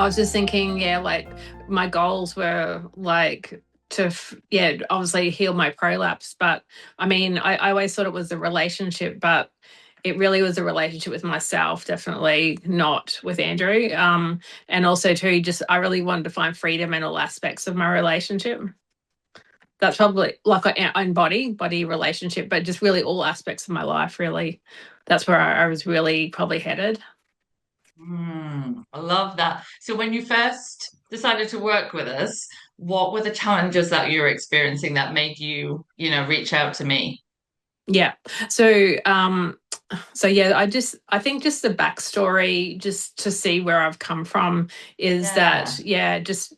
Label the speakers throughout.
Speaker 1: I was just thinking, yeah, like my goals were like yeah, obviously heal my prolapse. But I mean, I always thought it was a relationship, but it really was a relationship with myself, definitely not with Andrew. And also too, just I really wanted to find freedom in all aspects of my relationship. That's probably like an own body relationship, but just really all aspects of my life, really. That's where I was really probably headed.
Speaker 2: I love that. So when you first decided to work with us, what were the challenges that you were experiencing that made you, reach out to me?
Speaker 1: Yeah. So so yeah, I think just the backstory, just to see where I've come from, is that
Speaker 2: Yeah.
Speaker 1: yeah, just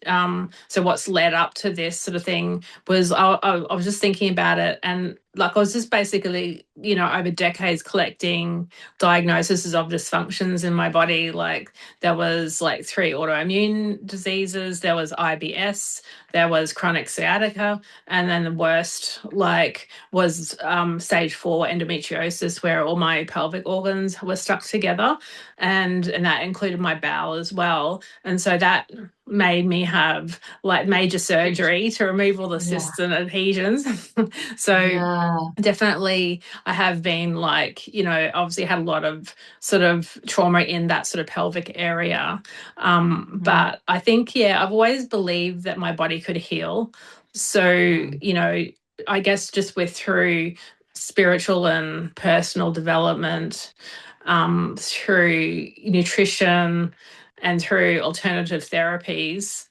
Speaker 1: so what's led up to this sort of thing was I was just thinking about it, and like I was just basically, over decades collecting diagnoses of dysfunctions in my body. Like there was like 3 autoimmune diseases, there was IBS, there was chronic sciatica, and then the worst like was stage 4 endometriosis, where all my pelvic organs were stuck together, and that included my bowel as well. And so that made me have like major surgery to remove all the
Speaker 2: Yeah.
Speaker 1: cysts and adhesions. So
Speaker 2: Yeah.
Speaker 1: definitely I have been like, obviously had a lot of sort of trauma in that sort of pelvic area.
Speaker 2: Mhm.
Speaker 1: But I think, yeah, I've always believed that my body could heal. So,
Speaker 2: Mm.
Speaker 1: I guess just with through spiritual and personal development, through nutrition and through alternative therapies,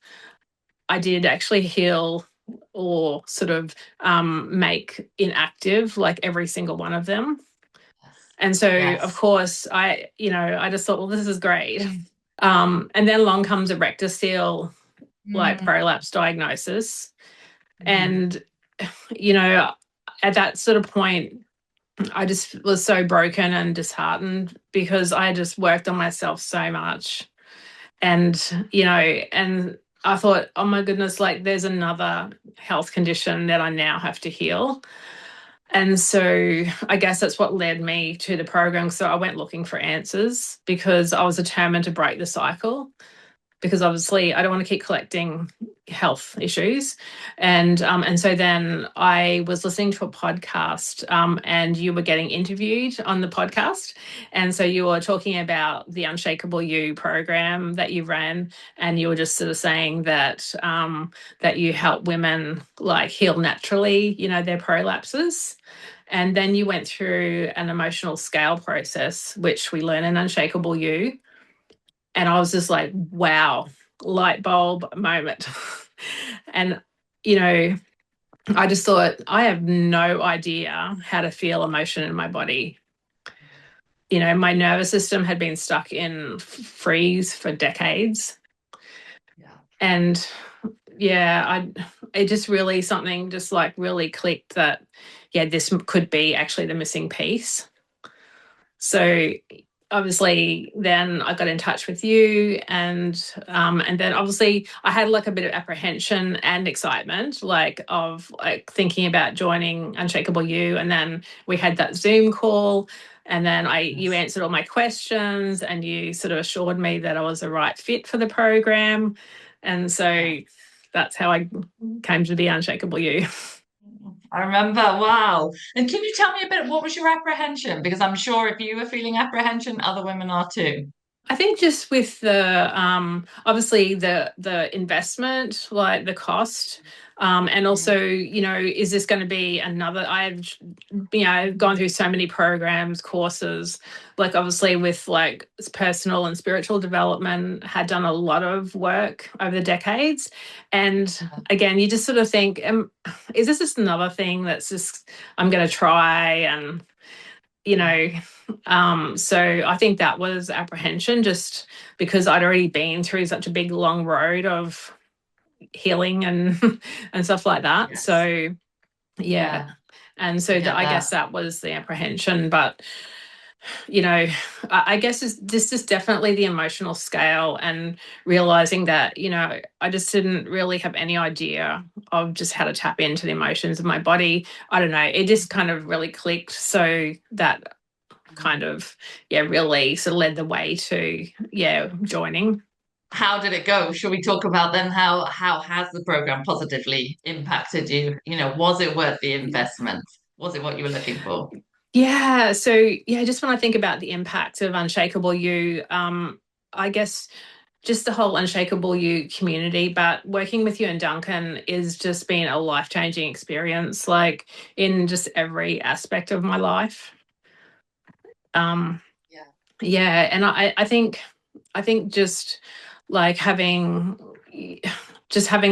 Speaker 1: I did actually heal or sort of make inactive like every single one of them.
Speaker 2: Yes.
Speaker 1: And so, of
Speaker 2: Yes.
Speaker 1: course, I just thought, well, this is great. And then along comes a rectocele, like
Speaker 2: Mm.
Speaker 1: prolapse diagnosis.
Speaker 2: Mm.
Speaker 1: And, you know, at that sort of point, I just was so broken and disheartened because I just worked on myself so much. And I thought, oh my goodness, like there's another health condition that I now have to heal. And so I guess that's what led me to the program. So I went looking for answers because I was determined to break the cycle, because obviously I don't want to keep collecting health issues. And so then I was listening to a podcast, and you were getting interviewed on the podcast. And so you were talking about the Unshakable You program that you ran, and you were just sort of saying that that you help women like heal naturally, their prolapses. And then you went through an emotional scale process, which we learn in Unshakable You, and I was just like, wow, light bulb moment. And, you know, I just thought, I have no idea how to feel emotion in my body. My nervous system had been stuck in freeze for decades.
Speaker 2: Yeah.
Speaker 1: And yeah, it just really something just like really clicked that, yeah, this could be actually the missing piece. So obviously then I got in touch with you, and then obviously I had like a bit of apprehension and excitement, like of like thinking about joining Unshakable You. And then we had that Zoom call, and then you
Speaker 2: Yes.
Speaker 1: answered all my questions, and you sort of assured me that I was the right fit for the program. And
Speaker 2: Yeah.
Speaker 1: so that's how I came to be Unshakable You.
Speaker 2: I remember. Wow. And can you tell me a bit, what was your apprehension? Because I'm sure if you were feeling apprehension, other women are too.
Speaker 1: I think just with the obviously the investment, like the cost, and
Speaker 2: Mm.
Speaker 1: also, is this going to be another? I've gone through so many programs, courses, like obviously with like personal and spiritual development, had done a lot of work over the decades, and again, you just sort of think, is this just another thing that's just I'm going to try and you
Speaker 2: Yeah.
Speaker 1: know so I think that was apprehension, just because I'd already been through such a big long road of healing and and stuff like that.
Speaker 2: Yes.
Speaker 1: So yeah,
Speaker 2: Yeah.
Speaker 1: and
Speaker 2: I
Speaker 1: so
Speaker 2: get
Speaker 1: I guess
Speaker 2: that.
Speaker 1: that was the apprehension. But you know I guess this is definitely the emotional scale, and realizing that I just didn't really have any idea of just how to tap into the emotions of my body. I don't know, it just kind of really clicked, so that kind of, yeah, really sort of led the way to, yeah, joining.
Speaker 2: how did it go? Should we talk about then how has the program positively impacted you? You know, was it worth the investment? Was it what you were looking for?
Speaker 1: Yeah. So yeah, just when I think about the impact of Unshakable You, I guess just the whole Unshakable You community, but working with you and Duncan is just been a life-changing experience, like in just every aspect of my life. Um,
Speaker 2: Yeah.
Speaker 1: yeah, and I think just like having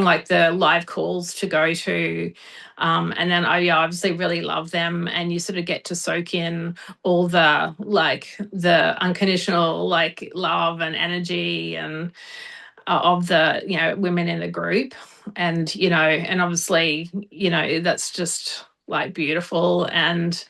Speaker 1: like the live calls to go to, and then I obviously really love them, and you sort of get to soak in all the like the unconditional like love and energy and of the women in the group, and and obviously that's just like beautiful. And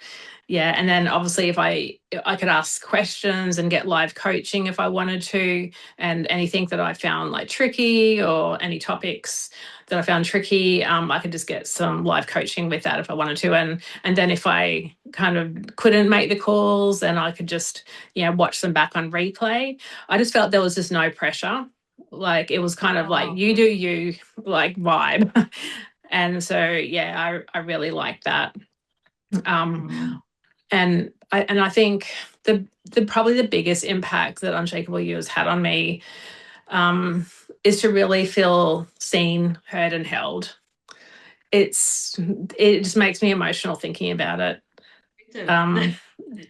Speaker 1: yeah, and then obviously if I could ask questions and get live coaching if I wanted to, and anything that I found like tricky or any topics that I found tricky, I could just get some live coaching with that if I wanted to. And then if I kind of couldn't make the calls, then I could just watch them back on replay. I just felt there was just no pressure. Like it was kind of like
Speaker 2: Oh.
Speaker 1: you do you, like vibe. And so yeah, I really like that. Um,
Speaker 2: Mm,
Speaker 1: and I think the probably the biggest impact that Unshakable You has had on me, um, is to really feel seen, heard, and held. It just makes me emotional thinking about it.
Speaker 2: me too.
Speaker 1: Um,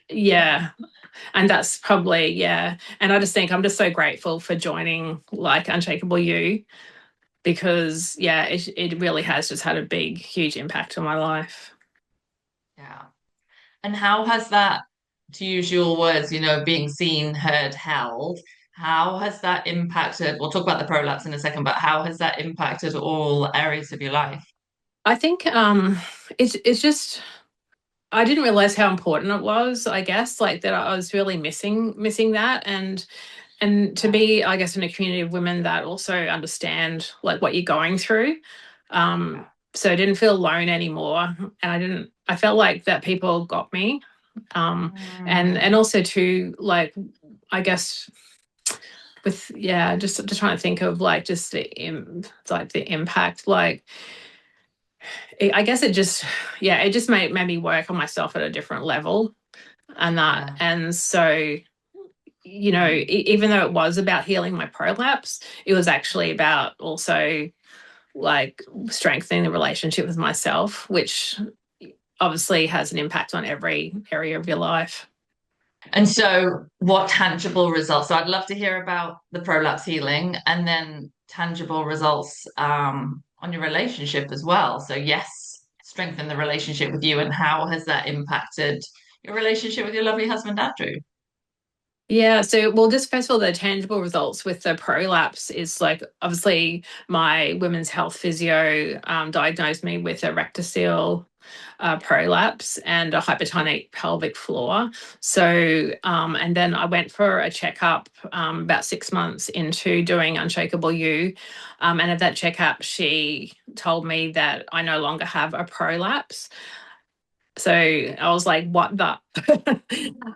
Speaker 1: yeah, and that's probably, yeah. And I just think I'm just so grateful for joining like Unshakable You, because yeah, it really has just had a big, huge impact on my life.
Speaker 2: Yeah. And how has that, to use your words, you know, being seen, heard, held, how has that impacted? We'll talk about the prolapse in a second, but how has that impacted all areas of your life?
Speaker 1: I think it's just I didn't realize how important it was, I guess, like that I was really missing that. And to
Speaker 2: Yeah.
Speaker 1: be, I guess, in a community of women that also understand like what you're going through.
Speaker 2: Yeah.
Speaker 1: So I didn't feel alone anymore. And I felt like that people got me. And
Speaker 2: Mm,
Speaker 1: also to like, I guess with, yeah, just trying to think of like just like the impact, like I guess it just, yeah, it just made me work on myself at a different level.
Speaker 2: yeah.
Speaker 1: And so even though it was about healing my prolapse, it was actually about also like strengthening the relationship with myself, which obviously has an impact on every area of your life.
Speaker 2: And so, what tangible results? So, I'd love to hear about the prolapse healing and then tangible results on your relationship as well. So, yes, strengthen the relationship with you, and how has that impacted your relationship with your lovely husband, Andrew?
Speaker 1: Yeah, so well, just first of all, the tangible results with the prolapse is like obviously my women's health physio diagnosed me with a rectocele prolapse and a hypertonic pelvic floor. So, and then I went for a checkup about 6 months into doing Unshakable You. And at that checkup, she told me that I no longer have a prolapse. So I was like, what the?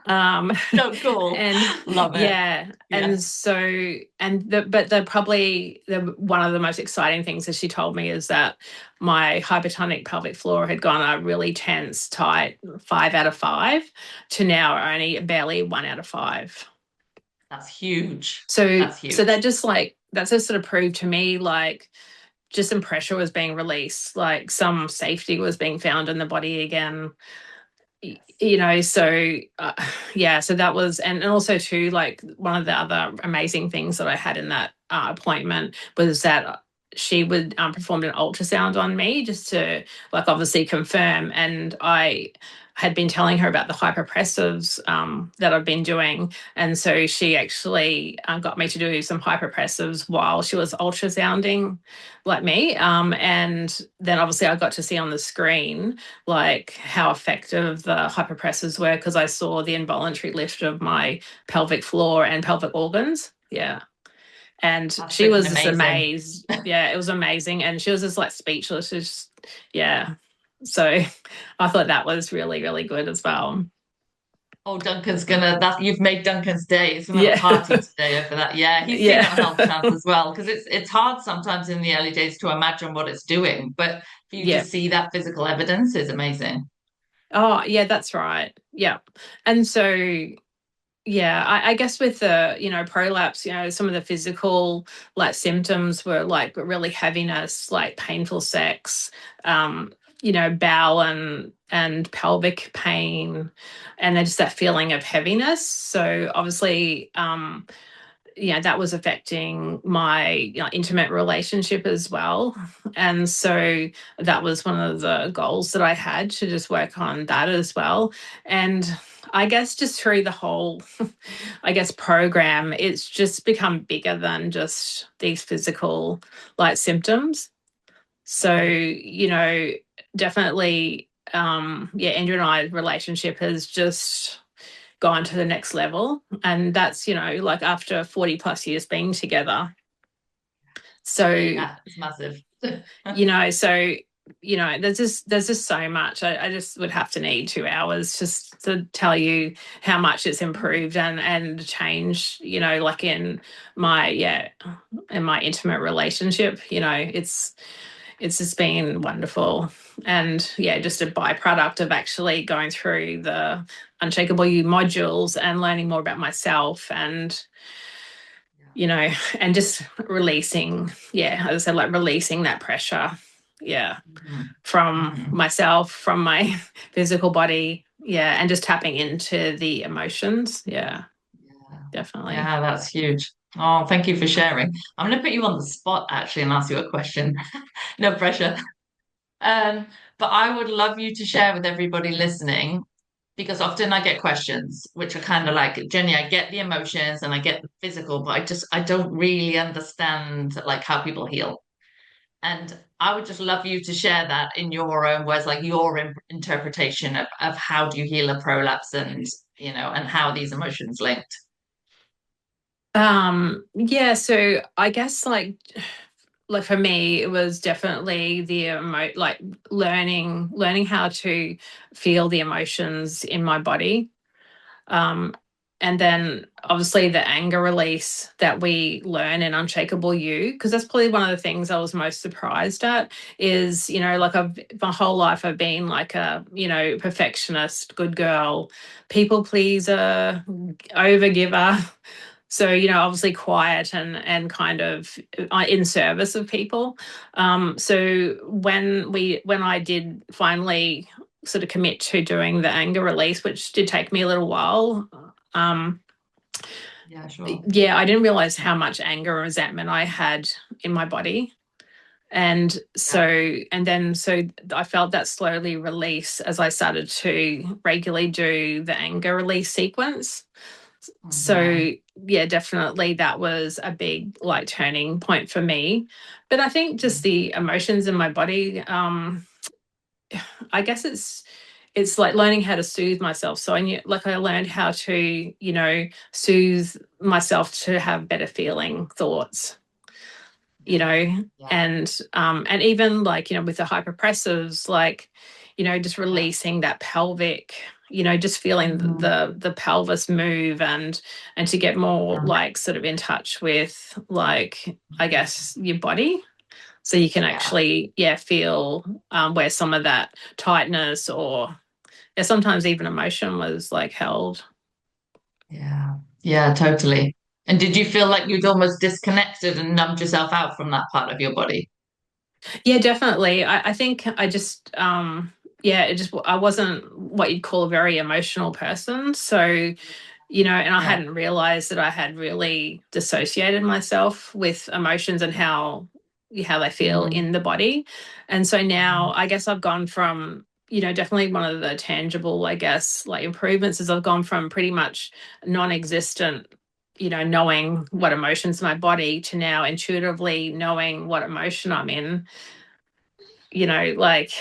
Speaker 1: um,
Speaker 2: So cool.
Speaker 1: and
Speaker 2: Love it.
Speaker 1: yeah.
Speaker 2: Yeah.
Speaker 1: And so, but the probably the one of the most exciting things that she told me is that my hypertonic pelvic floor had gone a really tense, tight 5 out of 5 to now only barely 1 out of 5.
Speaker 2: That's huge.
Speaker 1: So,
Speaker 2: That's
Speaker 1: so that
Speaker 2: huge.
Speaker 1: just like, that's just sort of proved to me like just some pressure was being released, like some safety was being found in the body again.
Speaker 2: Yes.
Speaker 1: So yeah, so that was, and also too, like one of the other amazing things that I had in that appointment was that she would perform an ultrasound on me just to like obviously confirm. And I had been telling her about the hypopressives that I've been doing, and so she actually got me to do some hypopressives while she was ultrasounding like me. And then obviously I got to see on the screen like how effective the hyperpressors were, because I saw the involuntary lift of my pelvic floor and pelvic organs. Yeah. And
Speaker 2: That's
Speaker 1: she
Speaker 2: freaking
Speaker 1: was just
Speaker 2: amazing.
Speaker 1: amazed. Yeah, it was amazing. And she was just like speechless. Just, yeah. So I thought that was really, really good as well.
Speaker 2: Oh, Duncan's gonna that you've made Duncan's day. He's gonna have a
Speaker 1: Yeah.
Speaker 2: party today over that. Yeah, he's seen it on
Speaker 1: Yeah.
Speaker 2: Health Chance as well because it's hard sometimes in the early days to imagine what it's doing, but for you to
Speaker 1: Yeah.
Speaker 2: see that physical evidence is amazing.
Speaker 1: Oh, yeah, that's right. Yeah. And so, yeah, I guess with the, prolapse, some of the physical like symptoms were like really heaviness, like painful sex, bowel and pelvic pain, and then just that feeling of heaviness. So obviously, that was affecting my intimate relationship as well. And so that was one of the goals that I had, to just work on that as well. And I guess just through the whole, I guess, program, it's just become bigger than just these physical like symptoms. So, definitely, Andrew and I's relationship has just gone to the next level. And that's, like after 40 plus years being together. So,
Speaker 2: Yeah, it's massive.
Speaker 1: so, there's just so much. I just would have to need 2 hours just to tell you how much it's improved and changed, like in my intimate relationship. It's just been wonderful. And yeah, just a byproduct of actually going through the Unshakable You modules and learning more about myself, and and just releasing, as I said, like releasing that pressure,
Speaker 2: Mhm.
Speaker 1: from
Speaker 2: Mhm.
Speaker 1: myself, from my physical body, and just tapping into the emotions. Yeah,
Speaker 2: Yeah.
Speaker 1: definitely.
Speaker 2: Yeah, that's huge. Oh, thank you for sharing. I'm going to put you on the spot actually and ask you a question. No pressure. But I would love you to share with everybody listening because often I get questions which are kind of like, Jenny, I get the emotions and I get the physical, but I don't really understand like how people heal. And I would just love you to share that in your own words, like your interpretation of how do you heal a prolapse and, and how these emotions linked.
Speaker 1: Yeah, so I guess like for me it was definitely the like learning how to feel the emotions in my body. um and then obviously the anger release that we learn in Unshakable You, because that's probably one of the things I was most surprised at. Is, like I've my whole life I've been like a, perfectionist, good girl, people pleaser, overgiver. So, obviously quiet and kind of in service of people. So when I did finally sort of commit to doing the anger release, which did take me a little while, um,
Speaker 2: Yeah, sure.
Speaker 1: I didn't realize how much anger and resentment I had in my body. And
Speaker 2: Yeah.
Speaker 1: so I felt that slowly release as I started to regularly do the anger release sequence. So
Speaker 2: Hmm.
Speaker 1: yeah, definitely that was a big like turning point for me. But I think just the emotions in my body, I guess it's like learning how to soothe myself. So I knew, like, I learned how to, soothe myself to have better feeling thoughts, you
Speaker 2: Yeah.
Speaker 1: know,
Speaker 2: Yeah.
Speaker 1: and even like, with the hypopressives, like, just
Speaker 2: Yeah.
Speaker 1: releasing that pelvic, just feeling
Speaker 2: Mhm.
Speaker 1: the pelvis move, and to get more
Speaker 2: Yeah.
Speaker 1: like sort of in touch with, like, I guess, your body, so you can
Speaker 2: Yeah.
Speaker 1: actually feel where some of that tightness, or sometimes even emotion, was like held.
Speaker 2: Yeah. Yeah, totally. And did you feel like you'd almost disconnected and numbed yourself out from that part of your body?
Speaker 1: Yeah, definitely. I think I just, I wasn't what you'd call a very emotional person. So, and I
Speaker 2: Yeah.
Speaker 1: hadn't realized that I had really dissociated myself with emotions and how they feel
Speaker 2: Mm-hmm.
Speaker 1: in the body. And so now I guess I've gone from, definitely one of the tangible, I guess, like improvements is I've gone from pretty much non-existent, knowing what emotions my body, to now intuitively knowing what emotion I'm in, like,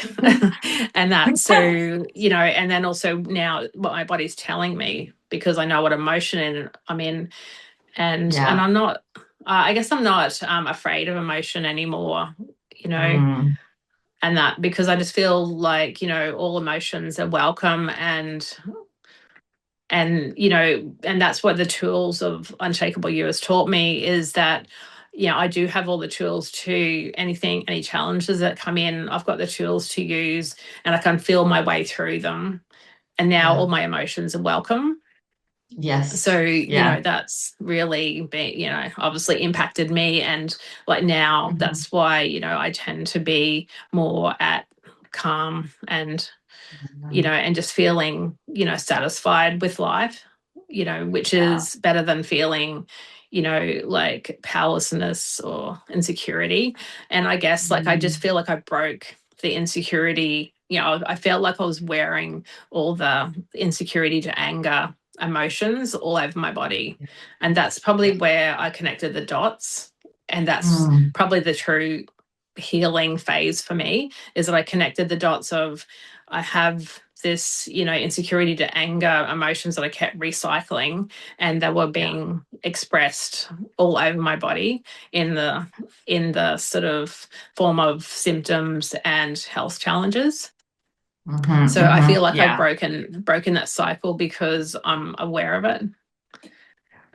Speaker 1: and that, so, and then also now what my body's telling me, because I know what emotion I'm in. And
Speaker 2: Yeah.
Speaker 1: I'm not, I guess I'm not afraid of emotion anymore, you know
Speaker 2: Mm.
Speaker 1: and that, because I just feel like, all emotions are welcome, And, and that's what the tools of Unshakable You has taught me, is that, I do have all the tools to any challenges that come in. I've got the tools to use, and I can feel my way through them. And now all
Speaker 2: Yeah.
Speaker 1: my emotions are welcome.
Speaker 2: Yes.
Speaker 1: So,
Speaker 2: Yeah.
Speaker 1: that's really been, obviously impacted me. And like now,
Speaker 2: Mhm.
Speaker 1: that's why, I tend to be more at calm and,
Speaker 2: Mhm.
Speaker 1: and just feeling, satisfied with life, which
Speaker 2: Yeah.
Speaker 1: is better than feeling, like powerlessness or insecurity. And I guess like I just
Speaker 2: Mm.
Speaker 1: feel like I broke the insecurity. I felt like I was wearing all the insecurity to anger emotions all over my body. And that's
Speaker 2: Yeah.
Speaker 1: probably where I connected the dots. And that's
Speaker 2: Mm.
Speaker 1: probably the true healing phase for me, is that I connected the dots of, I have this, insecurity to anger emotions that I kept recycling, and they were
Speaker 2: Yeah.
Speaker 1: being expressed all over my body in the sort of form of symptoms and health challenges.
Speaker 2: Hmm.
Speaker 1: So I
Speaker 2: Hmm.
Speaker 1: feel like I've
Speaker 2: Yeah.
Speaker 1: broken that cycle because I'm aware of it,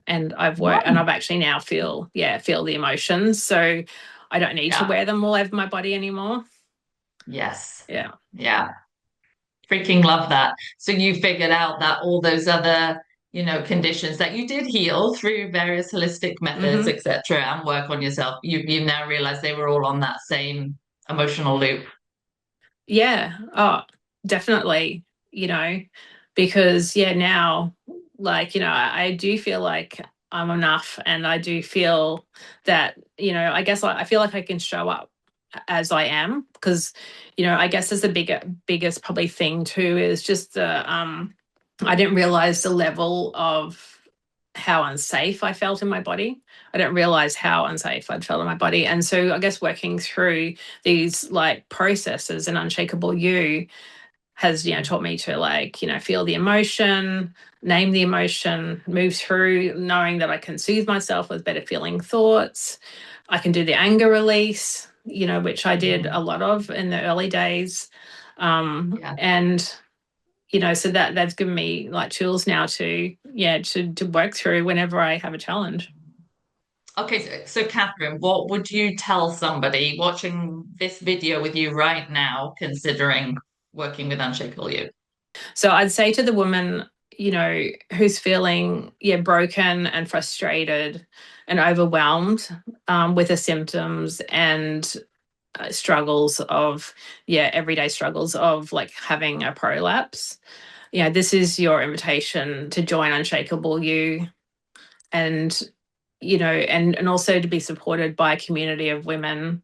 Speaker 1: and I've worked, and
Speaker 2: Wow.
Speaker 1: I've actually now feel the emotions. So I don't need to
Speaker 2: Yeah.
Speaker 1: wear them all over my body anymore.
Speaker 2: Yes.
Speaker 1: Yeah.
Speaker 2: Yeah. Freaking love that. So you figured out that all those other, conditions that you did heal through various holistic methods,
Speaker 1: Hmm.
Speaker 2: etc., and work on yourself, you've now realized they were all on that same emotional loop.
Speaker 1: Yeah. Oh, definitely, because now, like, I do feel like I'm enough, and I do feel that, I guess I feel like I can show up as I am, because, I guess there's the biggest probably thing too, is just I didn't realize the level of how unsafe I felt in my body. I didn't realize how unsafe I'd felt in my body. And so I guess working through these like processes and Unshakable You has, taught me to like, feel the emotion, name the emotion, move through, knowing that I can soothe myself with better feeling thoughts. I can do the anger release, which I did
Speaker 2: Mhm.
Speaker 1: a lot of in the early days.
Speaker 2: Yeah.
Speaker 1: And so that that's given me like tools now to work through whenever I have a challenge.
Speaker 2: Okay, so Kathryn, what would you tell somebody watching this video with you right now, considering working with Unshakable You?
Speaker 1: So I'd say to the woman, who's feeling broken and frustrated and overwhelmed with the symptoms and struggles of everyday struggles of like having a prolapse. This is your invitation to join Unshakable You, and and also to be supported by a community of women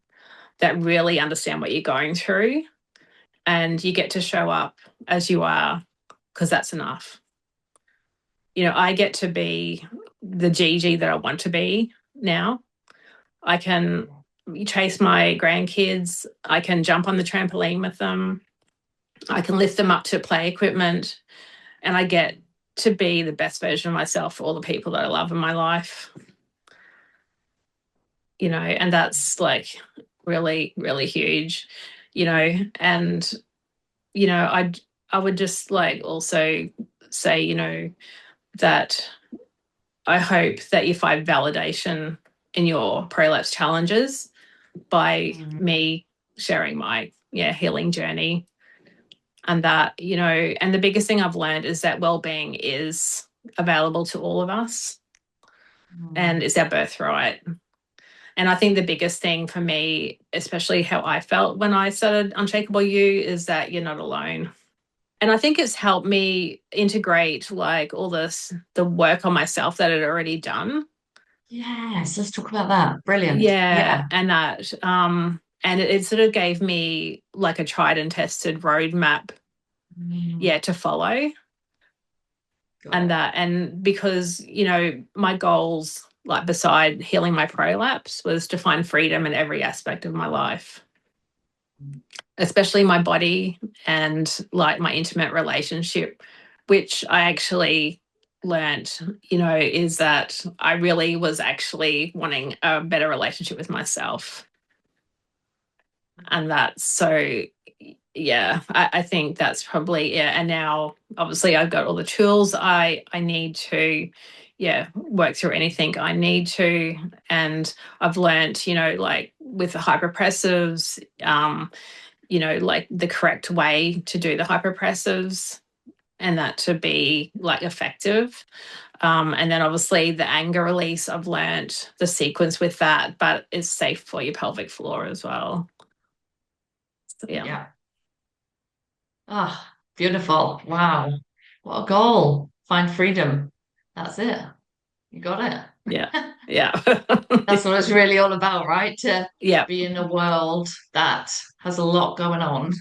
Speaker 1: that really understand what you're going through, and you get to show up as you are, because that's enough. I get to be the Gigi that I want to be now. I can chase my grandkids. I can jump on the trampoline with them. I can lift them up to play equipment, and I get to be the best version of myself for all the people that I love in my life. And that's like really, really huge, and, I would just like also say, that I hope that you find validation in your prolapse challenges by
Speaker 2: Mm.
Speaker 1: me sharing my healing journey. And that, and the biggest thing I've learned is that well-being is available to all of us, and
Speaker 2: Mm.
Speaker 1: it's our birthright. And I think the biggest thing for me, especially how I felt when I started Unshakable You, is that you're not alone. And I think it's helped me integrate like all the work on myself that I'd already done.
Speaker 2: Yes, let's talk about that. Brilliant.
Speaker 1: Yeah.
Speaker 2: Yeah.
Speaker 1: And it sort of gave me like a tried and tested roadmap,
Speaker 2: Mm.
Speaker 1: to follow.
Speaker 2: Got it.
Speaker 1: And because, my goals, like beside healing my prolapse, was to find freedom in every aspect of my life, especially my body and like my intimate relationship, which I actually learnt, is that I really was actually wanting a better relationship with myself. And that's so, yeah, I think that's probably, yeah. And now obviously I've got all the tools I need to, yeah, work through anything I need to. And I've learnt, like with the hypopressives, like the correct way to do the hypopressives and that to be like effective. And then obviously the anger release, I've learnt the sequence with that, but it's safe for your pelvic floor as well. So, yeah.
Speaker 2: Yeah. Ah, beautiful. Wow. What a goal. Find freedom. That's it. You got
Speaker 1: Yeah.
Speaker 2: it.
Speaker 1: Yeah.
Speaker 2: That's what it's really all about, right? To
Speaker 1: Yeah.
Speaker 2: be in a world that has a lot going on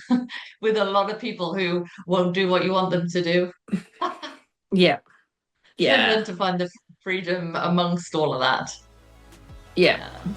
Speaker 2: with a lot of people who won't do what you want them to do.
Speaker 1: Yeah.
Speaker 2: And
Speaker 1: Yeah.
Speaker 2: then to find the freedom amongst all of that.
Speaker 1: Yeah.
Speaker 2: Yeah.